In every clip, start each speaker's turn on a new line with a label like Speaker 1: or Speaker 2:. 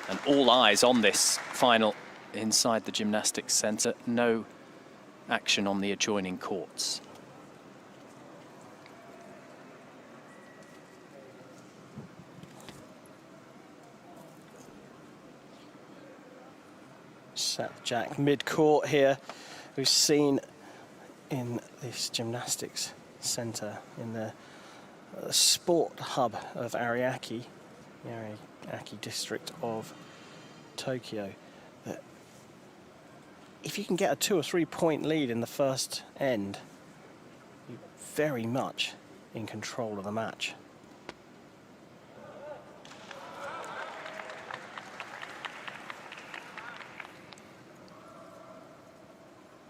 Speaker 1: And all eyes on this final inside the gymnastics centre. No action on the adjoining courts.
Speaker 2: Set Jack mid-court here. We've seen in this gymnastics centre in the sport hub of Ariake, the Ariake district of Tokyo, that if you can get a 2 or 3 point lead in the first end, you're very much in control of the match.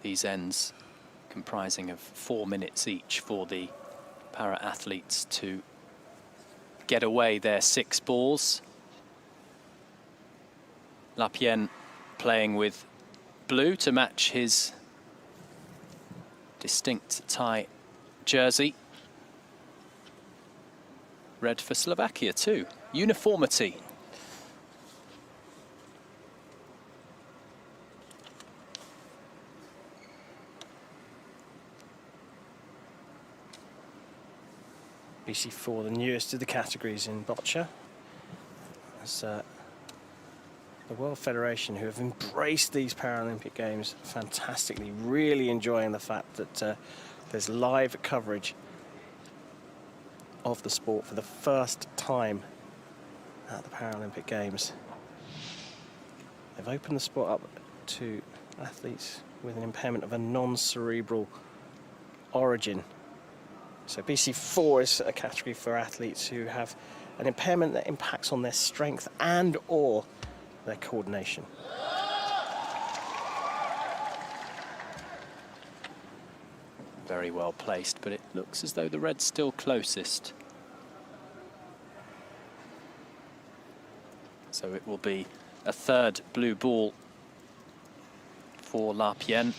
Speaker 1: These ends comprising of 4 minutes each for the para-athletes to get away their 6 balls. Larpyen playing with blue to match his distinct tie jersey. Red for Slovakia too. Uniformity.
Speaker 2: BC4, the newest of the categories in boccia. As the World Federation, who have embraced these Paralympic Games fantastically, really enjoying the fact that there's live coverage of the sport for the first time at the Paralympic Games. They've opened the sport up to athletes with an impairment of a non-cerebral origin. So BC4 is a category for athletes who have an impairment that impacts on their strength and or their coordination.
Speaker 1: Very well placed, but it looks as though the red's still closest. So it will be a third blue ball for Larpyen,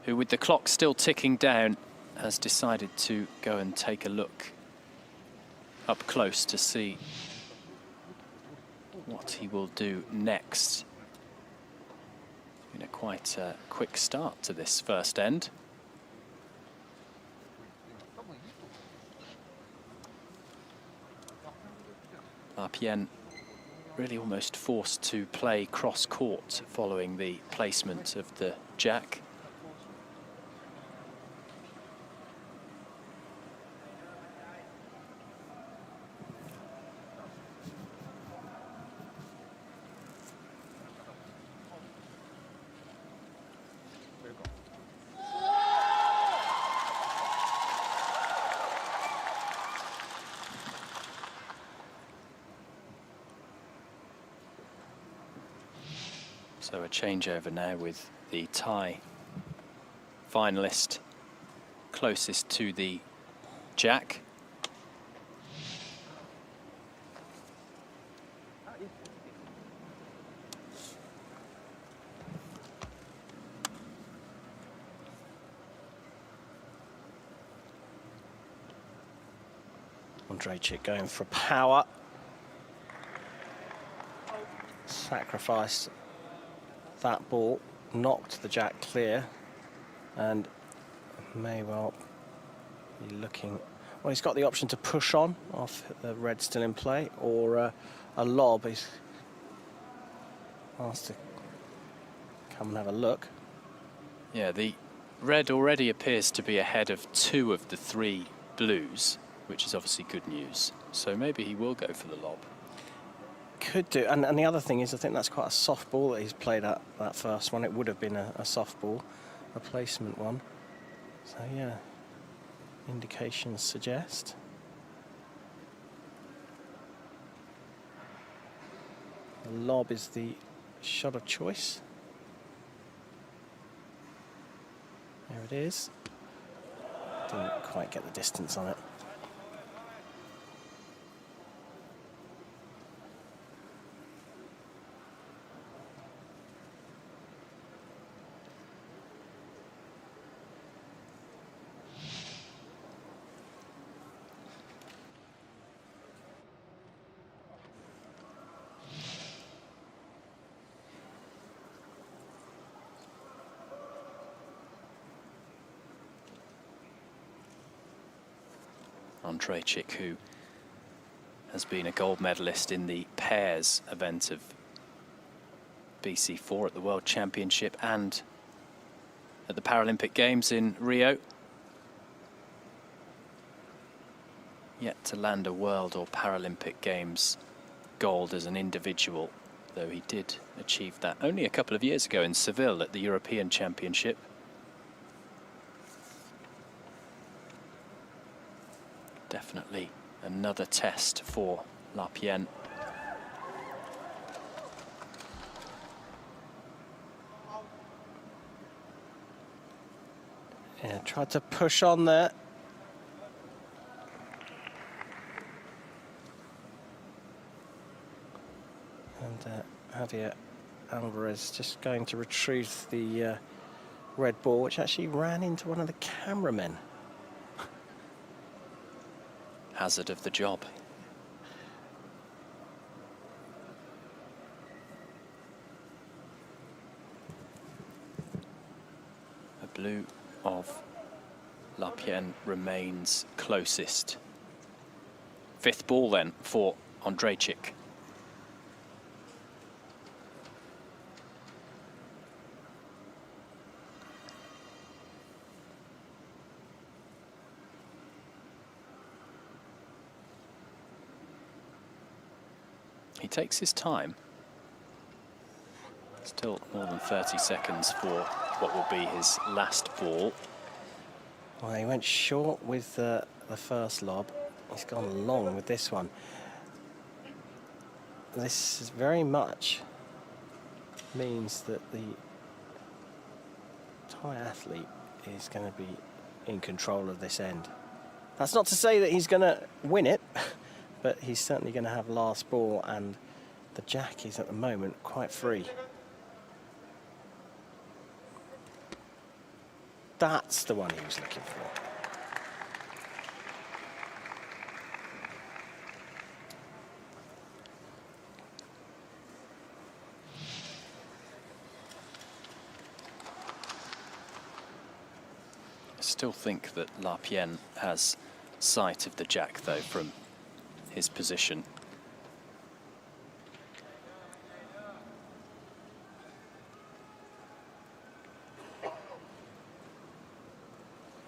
Speaker 1: who, with the clock still ticking down, has decided to go and take a look up close to see what he will do next. In a quite quick start to this first end. Larpyen really almost forced to play cross-court following the placement of the jack. So a changeover now with the tie finalist closest to the jack.
Speaker 2: Andrejčik going for power. Sacrificed that ball, knocked the jack clear, and may well be looking. Well, he's got the option to push on off the red still in play, or a lob. He's asked to come and have a look.
Speaker 1: Yeah, the red already appears to be ahead of 2 of the 3 blues, which is obviously good news. So maybe he will go for the lob.
Speaker 2: Could do, and the other thing is, I think that's quite a soft ball that he's played at that first one. It would have been a soft ball, a placement one. So yeah, indications suggest. The lob is the shot of choice. There it is. Didn't quite get the distance on it.
Speaker 1: Andrejčik, who has been a gold medalist in the pairs event of BC4 at the World Championship and at the Paralympic Games in Rio. Yet to land a World or Paralympic Games gold as an individual, though he did achieve that only a couple of years ago in Seville at the European Championship. Definitely another test for Larpyen.
Speaker 2: Yeah, tried to push on there. And Javier Alvarez just going to retrieve the red ball, which actually ran into one of the cameramen.
Speaker 1: Hazard of the job. A blue of Larpyen remains closest. Fifth ball then for Andrejčik. He takes his time. Still more than 30 seconds for what will be his last ball.
Speaker 2: Well, he went short with the first lob. He's gone long with this one. This is very much means that the Thai athlete is going to be in control of this end. That's not to say that he's going to win it, but he's certainly going to have last ball, and the jack is at the moment quite free. That's the one he was looking for.
Speaker 1: I still think that Larpyen has sight of the jack, though, from his position.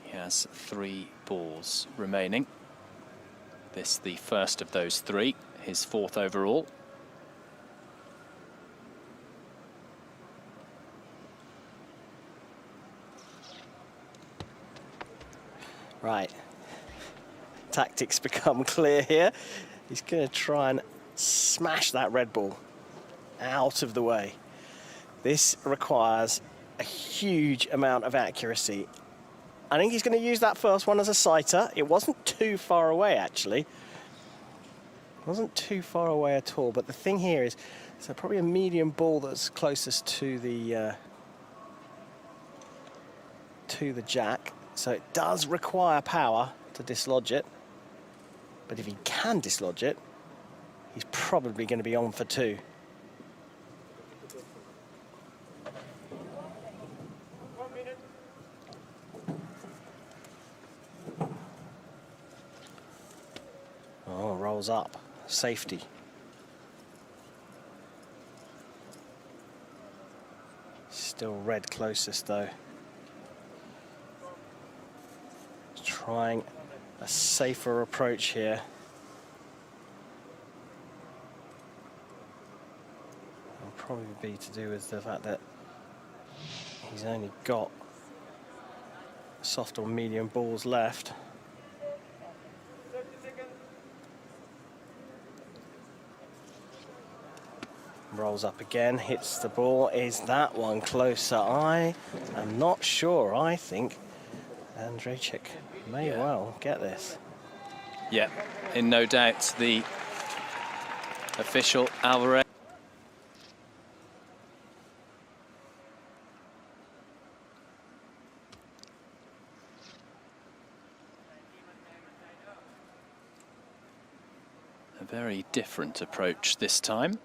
Speaker 1: He has 3 balls remaining. This the first of those 3, his 4th overall.
Speaker 2: Right. Tactics become clear here. He's going to try and smash that red ball out of the way. This requires a huge amount of accuracy. I think he's going to use that first one as a sighter. It wasn't too far away, actually. It wasn't too far away at all. But the thing here is, so probably a medium ball that's closest to the jack. So it does require power to dislodge it. But if he can dislodge it, he's probably going to be on for 2. Oh, rolls up. Safety. Still red closest, though. Trying a safer approach here. It'll probably be to do with the fact that he's only got soft or medium balls left. Rolls up again, hits the ball. Is that one closer? I am not sure. I think Andrejčik may well get this.
Speaker 1: Yeah, in no doubt, the official Alvarez. A very different approach this time.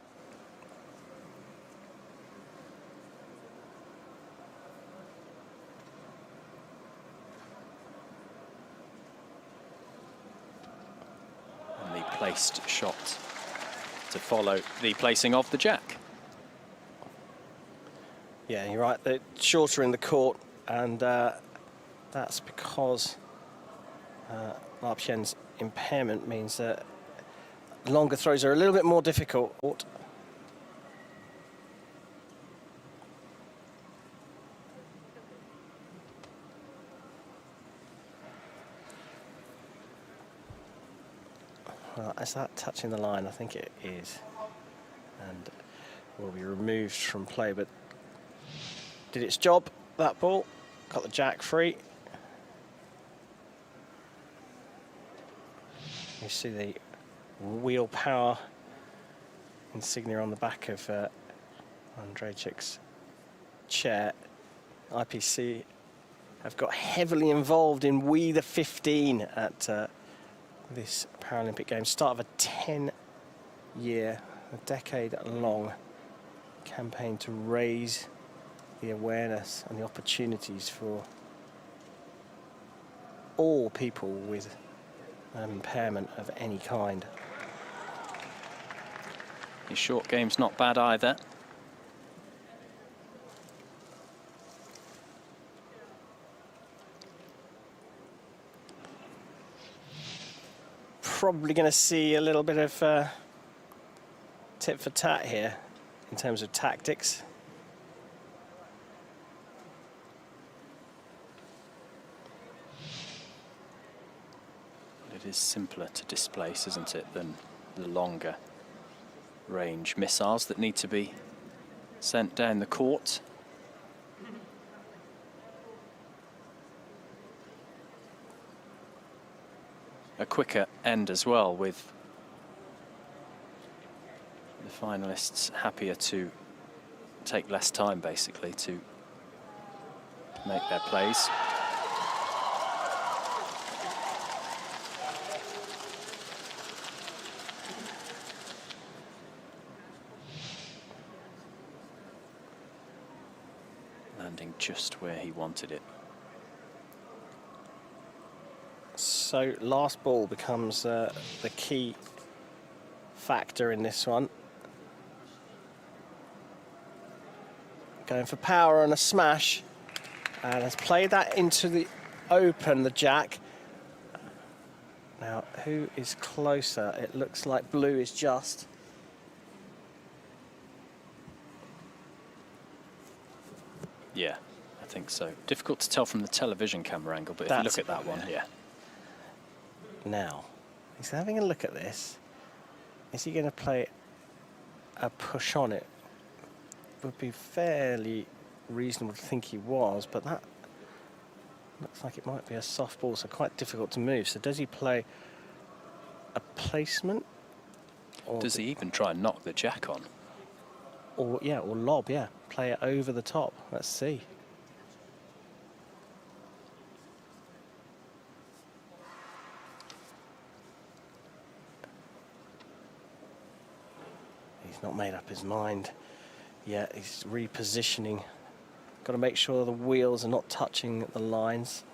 Speaker 1: placed shot to follow the placing of the jack.
Speaker 2: Yeah, you're right. They're shorter in the court, and that's because Larpyen's impairment means that longer throws are a little bit more difficult. Well, is that touching the line? I think it is. And will be removed from play, but did its job, that ball. Got the jack free. You see the wheel power insignia on the back of Andrejčik's chair. IPC have got heavily involved in We the 15 at this Paralympic Games. Start of a 10-year, a decade-long campaign to raise the awareness and the opportunities for all people with an impairment of any kind.
Speaker 1: His short game's not bad either.
Speaker 2: Probably going to see a little bit of tit for tat here in terms of tactics.
Speaker 1: It is simpler to displace, isn't it, than the longer range missiles that need to be sent down the court. A quicker end as well, with the finalists happier to take less time basically to make their plays. Landing just where he wanted it.
Speaker 2: So last ball becomes the key factor in this one. Going for power and a smash, and has played that into the open, the jack. Now, who is closer? It looks like blue is just.
Speaker 1: Yeah, I think so. Difficult to tell from the television camera angle, but if you look at that one, yeah.
Speaker 2: Now, he's having a look at this. Is he going to play a push on it? Would be fairly reasonable to think he was, but that looks like it might be a soft ball, so quite difficult to move. So does he play a placement?
Speaker 1: Or does he even try and knock the jack on?
Speaker 2: Or, yeah, or lob, yeah. Play it over the top. Let's see. He's not made up his mind yet. He's repositioning. Got to make sure the wheels are not touching the lines.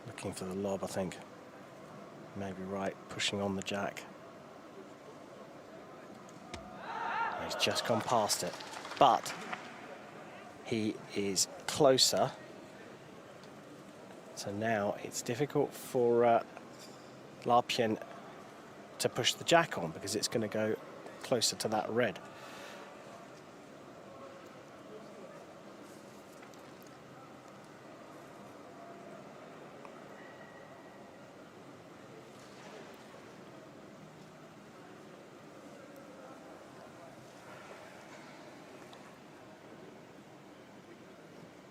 Speaker 2: Looking for the lob, I think. Maybe right, pushing on the jack. He's just gone past it, but he is closer. So now it's difficult for Larpyen to push the jack on because it's going to go closer to that red.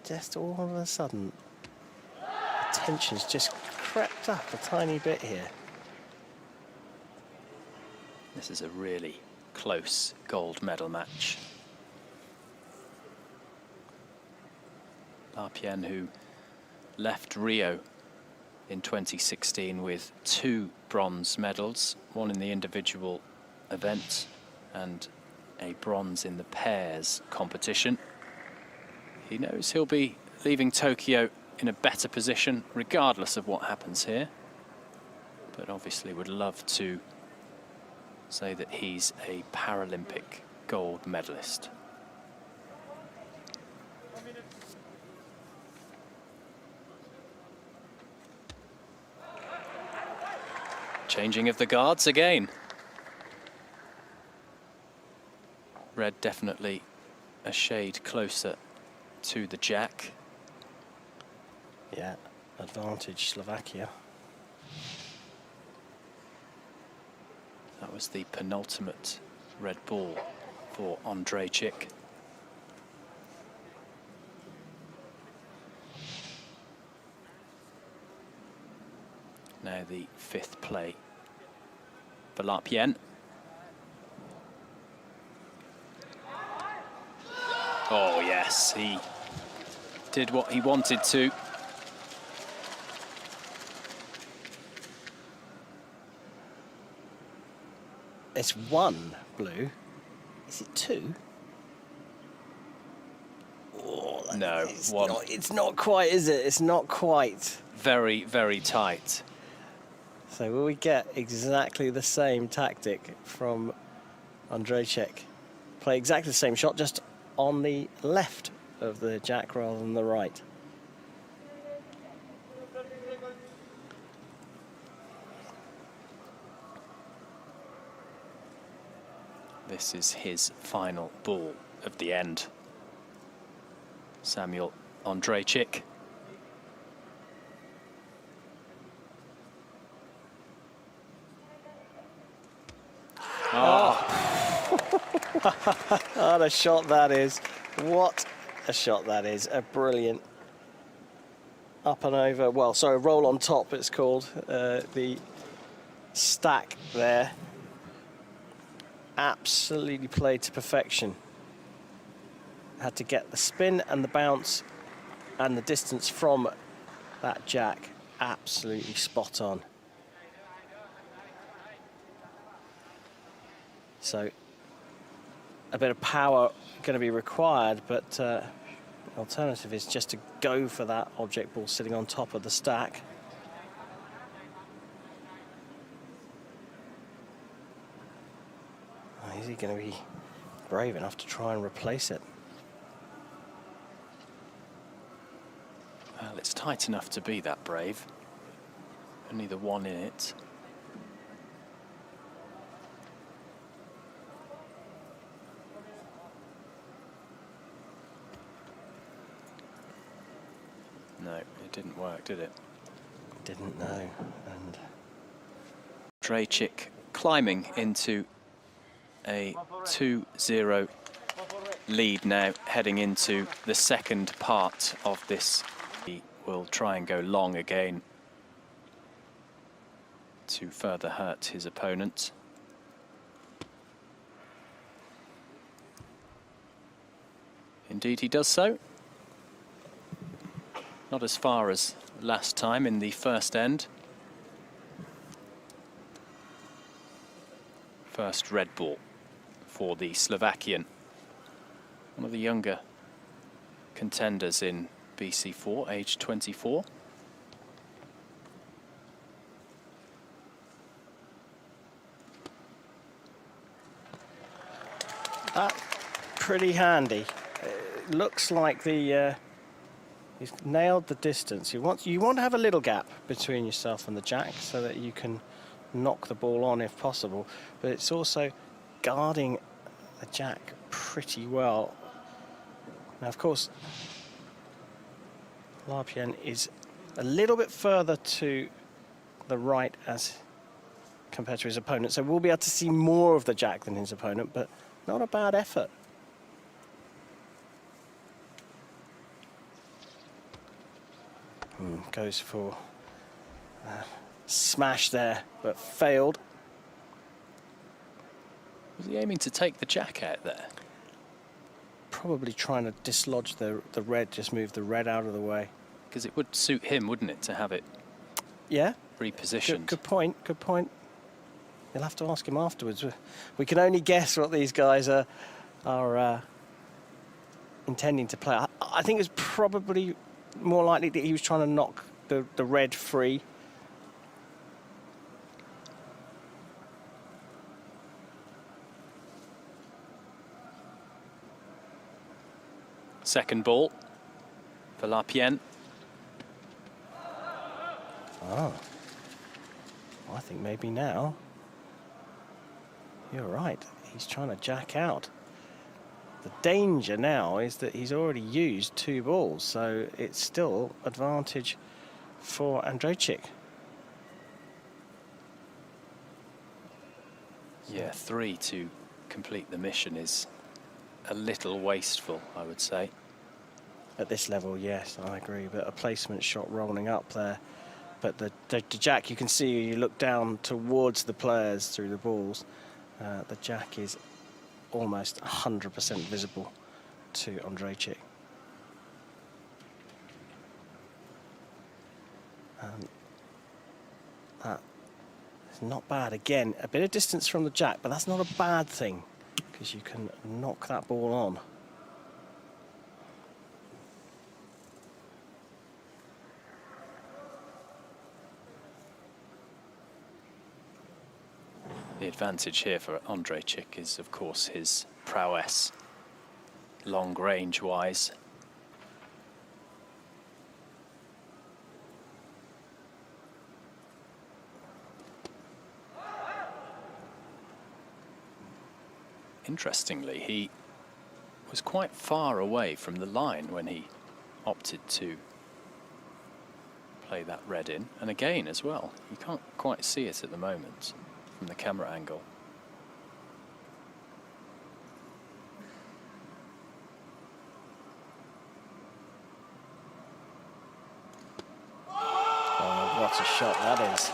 Speaker 2: Just all of a sudden, the tension's just crept up a tiny bit here.
Speaker 1: This is a really close gold medal match. Larpyen, who left Rio in 2016 with 2 bronze medals, 1 in the individual event and a bronze in the pairs competition. He knows he'll be leaving Tokyo in a better position regardless of what happens here, but obviously would love to say that he's a Paralympic gold medalist. Changing of the guards again. Red definitely a shade closer to the jack.
Speaker 2: Yeah, advantage Slovakia.
Speaker 1: That was the penultimate red ball for Andrejčik. Now the 5th play for Larpyen. Oh yes, he did what he wanted to.
Speaker 2: It's 1 blue. Is it 2? Oh,
Speaker 1: no,
Speaker 2: it's
Speaker 1: 1.
Speaker 2: It's not quite, is it? It's not quite.
Speaker 1: Very, very tight.
Speaker 2: So will we get exactly the same tactic from Andrejčik? Play exactly the same shot, just on the left of the jack rather than the right.
Speaker 1: This is his final ball of the end. Samuel Andrejčik. Oh.
Speaker 2: What a shot that is. What a shot that is. A brilliant up and over. Well, sorry, roll on top it's called. The stack there. Absolutely played to perfection. Had to get the spin and the bounce and the distance from that jack absolutely spot on. So a bit of power going to be required, but the alternative is just to go for that object ball sitting on top of the stack. Is he going to be brave enough to try and replace it?
Speaker 1: Well, it's tight enough to be that brave. Only the 1 in it. No, it didn't work, did it?
Speaker 2: Didn't know. And
Speaker 1: Andrejčik climbing into a 2-0 lead now, heading into the second part of this. He will try and go long again to further hurt his opponent. Indeed, he does so. Not as far as last time in the first end. First red ball for the Slovakian. One of the younger contenders in BC4, age 24.
Speaker 2: Pretty handy. It looks like the he's nailed the distance. You want to have a little gap between yourself and the jack so that you can knock the ball on if possible. But it's also guarding the jack pretty well. Now, of course, Larpyen is a little bit further to the right as compared to his opponent, so we'll be able to see more of the jack than his opponent, but not a bad effort. Goes for a smash there, but failed.
Speaker 1: Was he aiming to take the jack out there?
Speaker 2: Probably trying to dislodge the red, just move the red out of the way.
Speaker 1: Because it would suit him, wouldn't it, to have it
Speaker 2: Yeah.
Speaker 1: repositioned.
Speaker 2: Good point. Good point. You'll have to ask him afterwards. We can only guess what these guys are intending to play. I think it's probably more likely that he was trying to knock the red free.
Speaker 1: Second ball for Larpyen.
Speaker 2: Oh. I think maybe now. You're right. He's trying to jack out. The danger now is that he's already used 2 balls, so it's still advantage for Andrejčik.
Speaker 1: Yeah, 3 to complete the mission is a little wasteful, I would say.
Speaker 2: At this level, yes, I agree. But a placement shot rolling up there. But the jack, you can see, you look down towards the players through the balls. The jack is almost 100% visible to Andrejčik. That is not bad. Again, a bit of distance from the jack, but that's not a bad thing because you can knock that ball on.
Speaker 1: The advantage here for Andrejčik is, of course, his prowess, long range-wise. Interestingly, he was quite far away from the line when he opted to play that red in, and again as well. You can't quite see it at the moment from the camera angle.
Speaker 2: Oh, what a shot that is.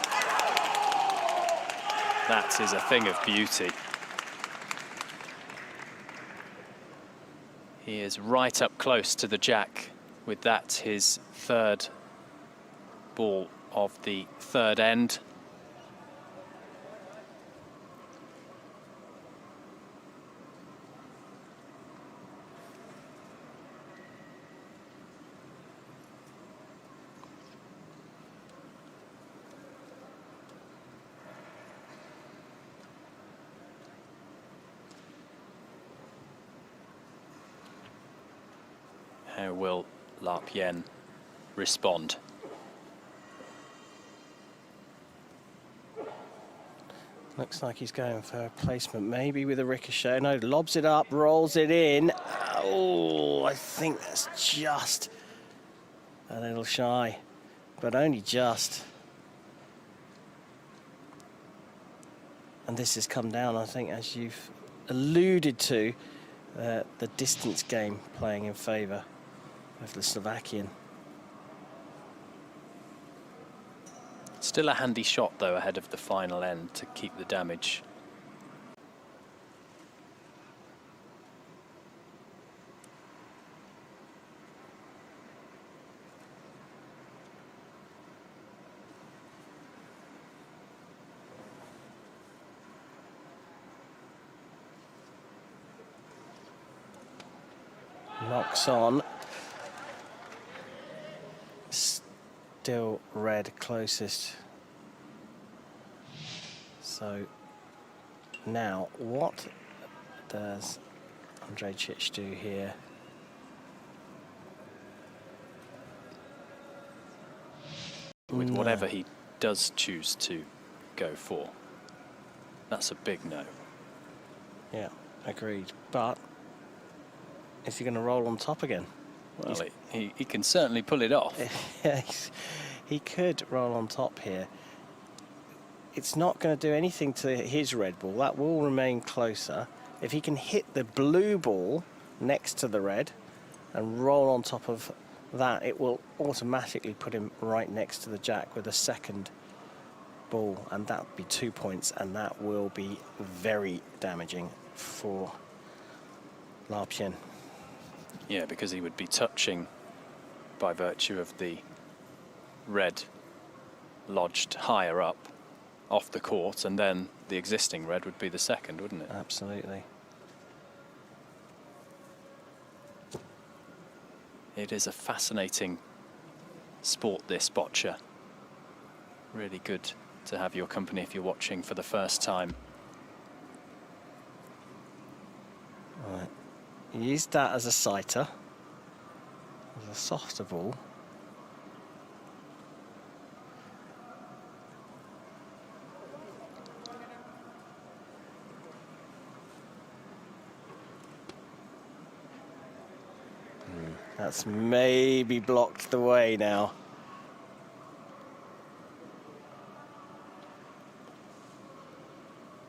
Speaker 1: That is a thing of beauty. He is right up close to the jack with that, his 3rd ball of the 3rd end. How will Larpyen respond?
Speaker 2: Looks like he's going for a placement, maybe with a ricochet. No, lobs it up, rolls it in. Oh, I think that's just a little shy, but only just. And this has come down, I think, as you've alluded to, the distance game playing in favour of the Slovakian.
Speaker 1: Still a handy shot, though, ahead of the final end to keep the damage.
Speaker 2: Knocks on. Still red closest. So now what does Andrejčik do here?
Speaker 1: With whatever he does choose to go for, that's a big no.
Speaker 2: Yeah, agreed. But is he going to roll on top again?
Speaker 1: Well, he can certainly pull it off.
Speaker 2: He could roll on top here. It's not going to do anything to his red ball. That will remain closer. If he can hit the blue ball next to the red and roll on top of that, it will automatically put him right next to the jack with a 2nd ball, and that would be 2 points, and that will be very damaging for Larpyen.
Speaker 1: Yeah, because he would be touching by virtue of the red lodged higher up off the court, and then the existing red would be the second, wouldn't it?
Speaker 2: Absolutely.
Speaker 1: It is a fascinating sport, this boccia. Really good to have your company if you're watching for the first time.
Speaker 2: Right. He used that as a sighter, as a softer ball. That's maybe blocked the way now.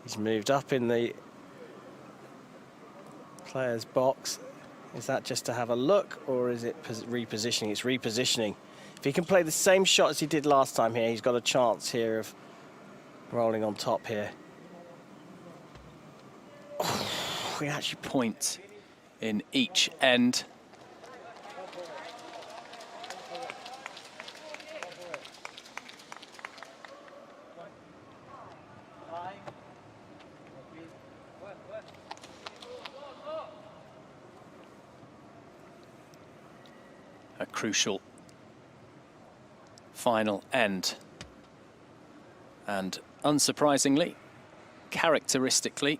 Speaker 2: He's moved up in the player's box. Is that just to have a look, or is it repositioning? It's repositioning. If he can play the same shot as he did last time here, he's got a chance here of rolling on top here.
Speaker 1: We actually point in each end. A crucial final end. And unsurprisingly, characteristically,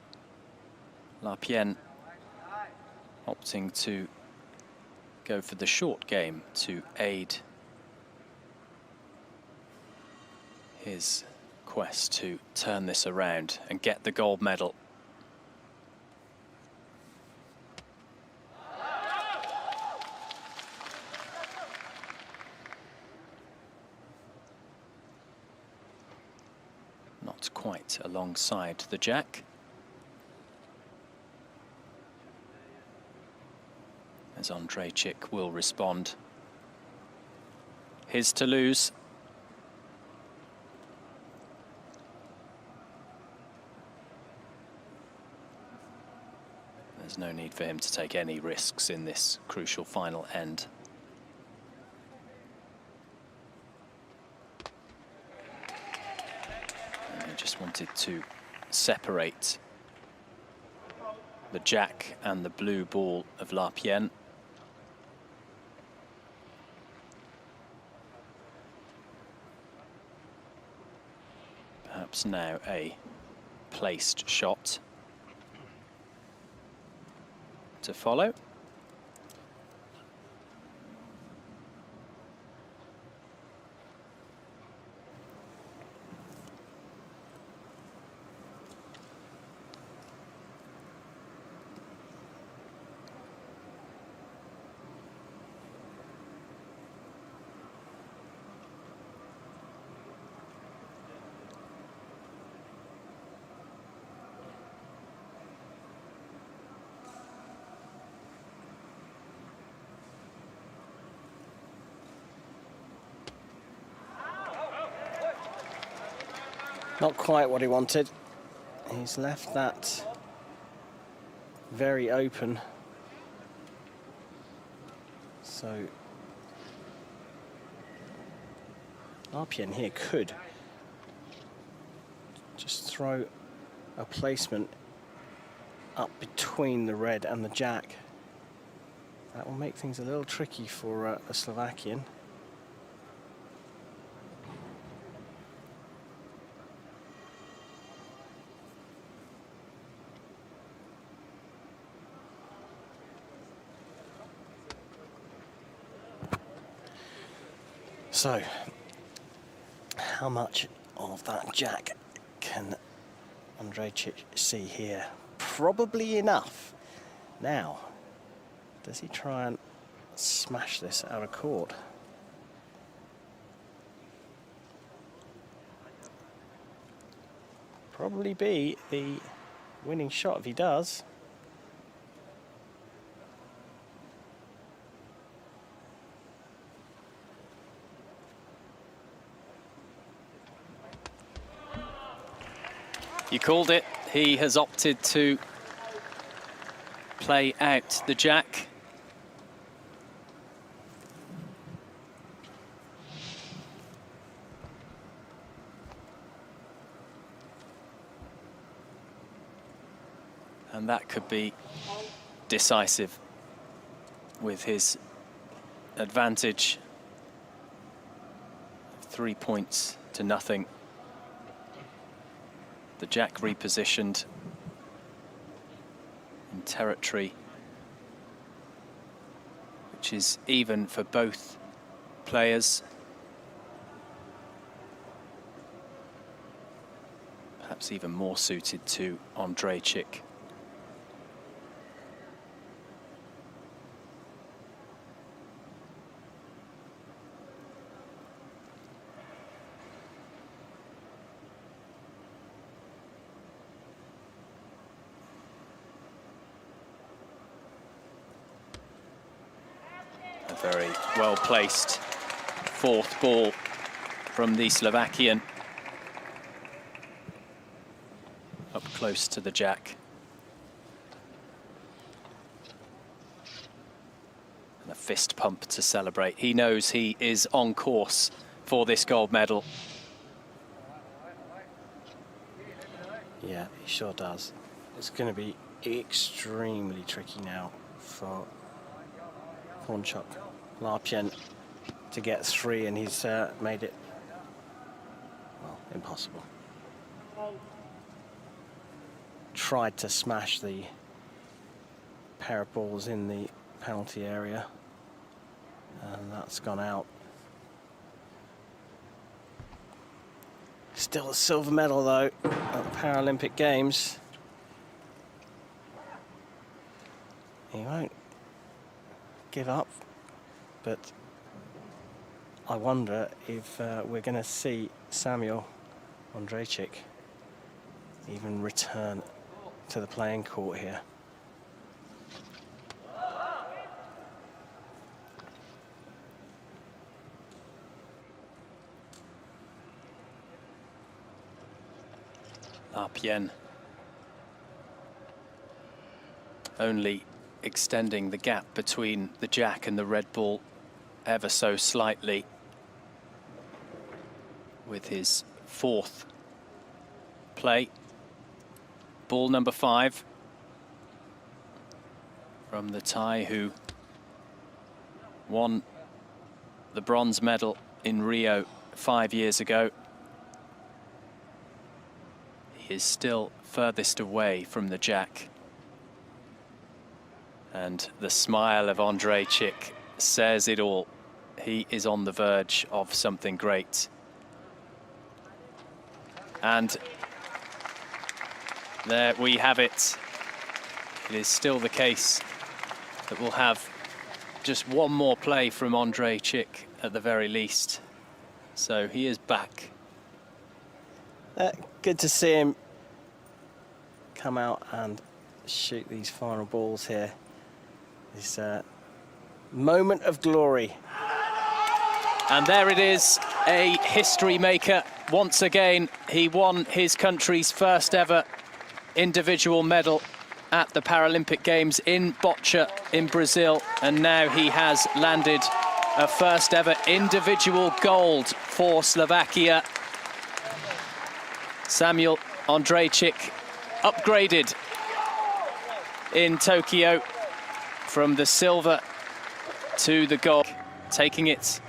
Speaker 1: Larpyen opting to go for the short game to aid his quest to turn this around and get the gold medal. Not quite alongside the jack. As Andrejčik will respond. His to lose. There's no need for him to take any risks in this crucial final end. And he just wanted to separate the jack and the blue ball of Larpyen. Perhaps now a placed shot to follow.
Speaker 2: Not quite what he wanted. He's left that very open. So Larpyen here could just throw a placement up between the red and the jack. That will make things a little tricky for a Slovakian. So, how much of that jack can Andrejčik see here? Probably enough. Now, does he try and smash this out of court? Probably be the winning shot if he does.
Speaker 1: You called it. He has opted to play out the jack. And that could be decisive with his advantage. 3 points to nothing. The jack repositioned in territory which is even for both players. Perhaps even more suited to Andrejčik. A very well-placed fourth ball from the Slovakian. Up close to the jack. And a fist pump to celebrate. He knows he is on course for this gold medal.
Speaker 2: Yeah, he sure does. It's going to be extremely tricky now for Pornchok Larpyen to get three, and he's made it, well, impossible. Tried to smash the pair of balls in the penalty area, and that's gone out. Still a silver medal though at the Paralympic Games. He won't give up, but I wonder if we're going to see Samuel Andrejčik even return to the playing court here.
Speaker 1: Larpyen only extending the gap between the jack and the red ball ever so slightly with his fourth play. Ball number 5 from the Thai who won the bronze medal in Rio 5 years ago. He is still furthest away from the jack. And the smile of Andrejčik says it all. He is on the verge of something great. And there we have it. It is still the case that we'll have just one more play from Andrejčik at the very least. So he is back.
Speaker 2: Good to see him come out and shoot these final balls here. This moment of glory.
Speaker 1: And there it is, a history maker. Once again, he won his country's first ever individual medal at the Paralympic Games in Boccia in Brazil. And now he has landed a first ever individual gold for Slovakia. Samuel Andrejčik upgraded in Tokyo from the silver to the gold, taking it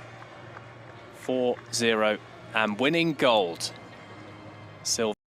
Speaker 1: 4-0 and winning gold. Silver.